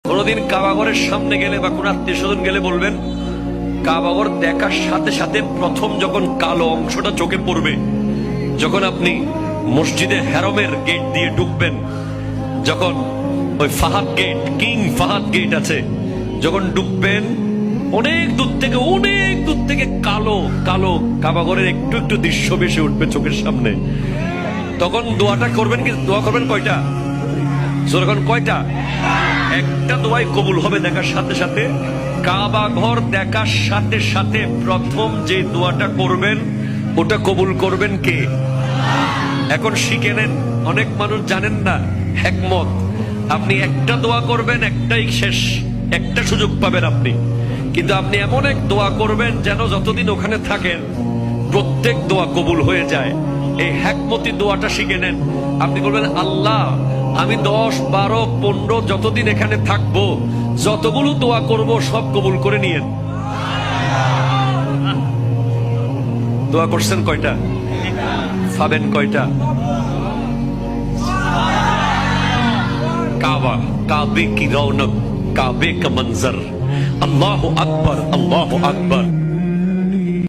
কোনদিন কাবাগরের সামনে গেলে বা কোন আত্মীয় স্বজন গেলে বলবেন, কাবাগর দেখার সাথে সাথে প্রথম যখন কালো অংশটা চোখে পড়বে, যখন আপনি মসজিদে হেরমের গেট দিয়ে ঢুকবেন, যখন ওই Fahad gate, king Fahad gate আছে, যখন ঢুকবেন অনেক দূর থেকে কালো কালো কাবাগরের একটু একটু দৃশ্য ভেসে উঠবে চোখের সামনে। তখন দোয়াটা করবেন, কিন্তু দোয়া করবেন কয়টা? যখন কয়টা? একটা দোয়াই কবুল হবে দেখার সাথে সাথে। কাবা ঘর দেখার সাথে সাথে প্রথম যে দোয়াটা করবেন ওটা কবুল করবেন কে? এখন শিখে নেন, অনেক মানুষ জানেন না হিকমত। আপনি একটা দোয়া করবেন, একটাই শেষ, একটা সুযোগ পাবেন আপনি, কিন্তু আপনি এমন এক দোয়া করবেন যেন যতদিন ওখানে থাকেন প্রত্যেক দোয়া কবুল হয়ে যায়। এই হিকমতি দোয়াটা শিখে নেন। আপনি বলবেন, আল্লাহ আমি 10, 12, 15 যতদিন এখানে থাকবো, যতগুলো দোয়া করব সব কবুল করে নিয়েন। দোয়া করছেন কয়টা? পাবেন কয়টা? কাবা, কাবে কি রৌনক, কাবে কা মঞ্জর, আল্লাহু আকবার, আল্লাহু আকবার।